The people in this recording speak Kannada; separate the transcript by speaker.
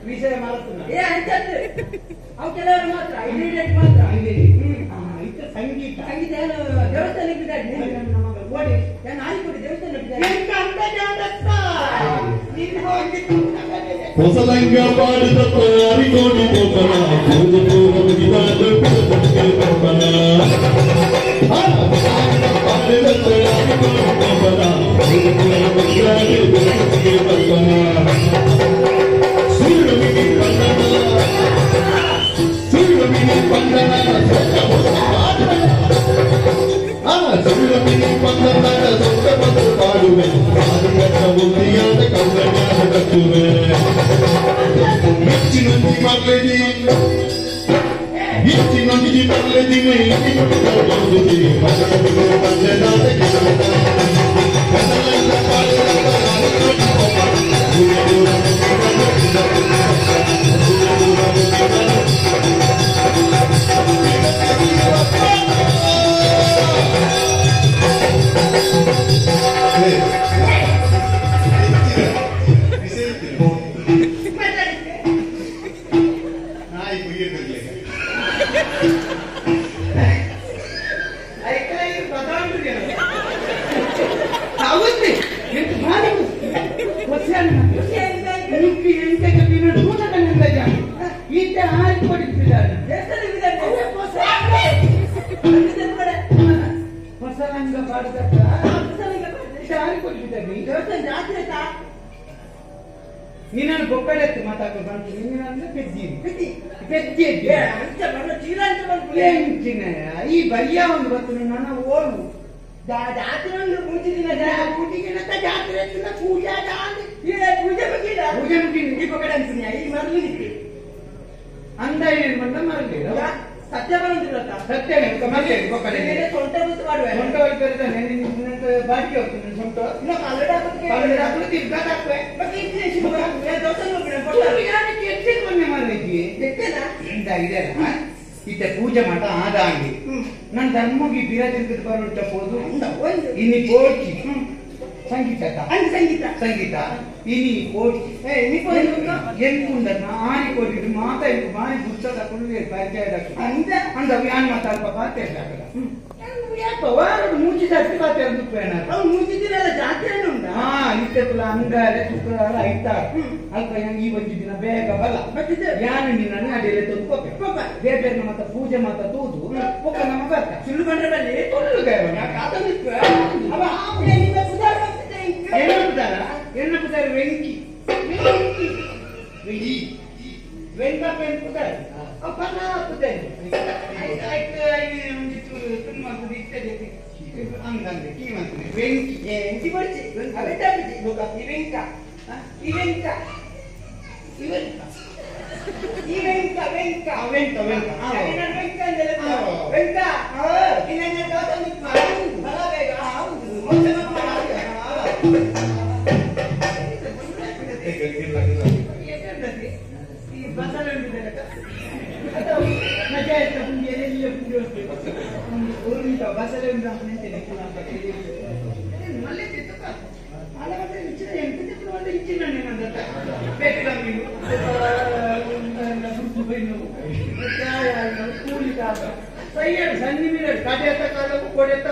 Speaker 1: ವಿಷಯ ಮಾತ್ರ ಸಂಗೀತ ಸಂಗೀತ ದೇವಸ್ಥಾನಕ್ಕೆ ಓಡಿ ಆಯ್ಕೊಡಿ
Speaker 2: ಹೊಸದಂಗ ಪಾಡಿದ ಕೋಡಿ ಗೋಪನ ನೀನನ್ನು ಗೊಬ್ಬರತ್ತು ಮಾತಾಡ್ಕೊಂಡು ಬಂತು ನೀನಂದ್ರೆ ಈ ಬರಿಯ ಒಂದು ಬತ್ತು ನನ್ನ ಓಡು ಜಾತ್ರೆ ಒಂದು ಪೂಜೆ ದಿನ ಪೂಜೆಗಿಂತ ಜಾತ್ರೆ ಪೂಜಾ ಪೂಜೆ ಪೂಜೆ ಮುಗಿನಿ ಗೊಬ್ಬರ ಅಂತೀನಿ ಈ ಮರಳು ಅಂದ ಏನ್ ಬಂದ ಮರಳಿ ಸತ್ಯ ಬಂದಿಲ್ಲ ಸತ್ಯ ಗೊಬ್ಬರ ಸೊಂಟ ಗುತ್ತು ಮಾಡುವ ಸೊಂಟ ಹೋಗ್ತಾರೆ ಬಾಡಿಗೆ ಹೋಗ್ತೀನಿ ಸೊಂಟ ಹಾಕುವ ತಿರ್ಗಾಕ್ವೆ ಇತ್ತ ಪೂಜೆ ಮಾಡ ಆದಾಂಗಿ ನನ್ನ ಧರ್ಮಗಿ ಬೀರ ತಿರುಗಿದ ಬರೋದು ಇನ್ನು ಕೋಚಿ ಸಂಗೀತ ಸಂಗೀತ ಸಂಗೀತ ಇನಿ ಕೋಚಿ ಎಂಕುಂದನ್ನ ಆರಿ ಕೋಟಿ ಮಾತಾಡಿ ಮಾರಿ ಪುಸ್ತಕ ಕೊಂಡು ಪಂಚಾಯತ್ ಅಂದ ಯಾನ್ ಮಾತಾಡ್ಪ ಪಾತೆ ವಾರದ ಮೂಜಿ ಜಾತಿ ಪಾತೆ ಅಂದು ಮೂಜಿ ದಿನ ಜಾತ್ರೆ ಉಂಟಾ ಇತ್ತಲ್ಲ ಅಂಗಾರ ಶುಕ್ರವಾರ ಐತಾರ ಅಲ್ಪ ಈ ಒಂದು ದಿನ ಬೇಗ ಬಲ್ಲ ಯಾನು ದಿನ ಅದೆಲ್ಲ ತಂದು ಬೇರೆ ಮತ್ತ ಪೂಜೆ ಮಾತ ತೂದು ಪೊಕ್ಕ ನಮ್ಮ ಬರ್ತ ಸುಳ್ಳು ಬಂದ್ರೆ ಬಲ್ಲಿ ಎಣ್ಣ ಪುದಾರ ವೆಂಕಿ ವೆಂಕಪ್ಪ ಏನು ಪುದಾರ ಸನ್ನಿ ಮೀರ ಕಡೆ ಕಾಲಕ್ಕೂ ಕೊಡೆತ್ತ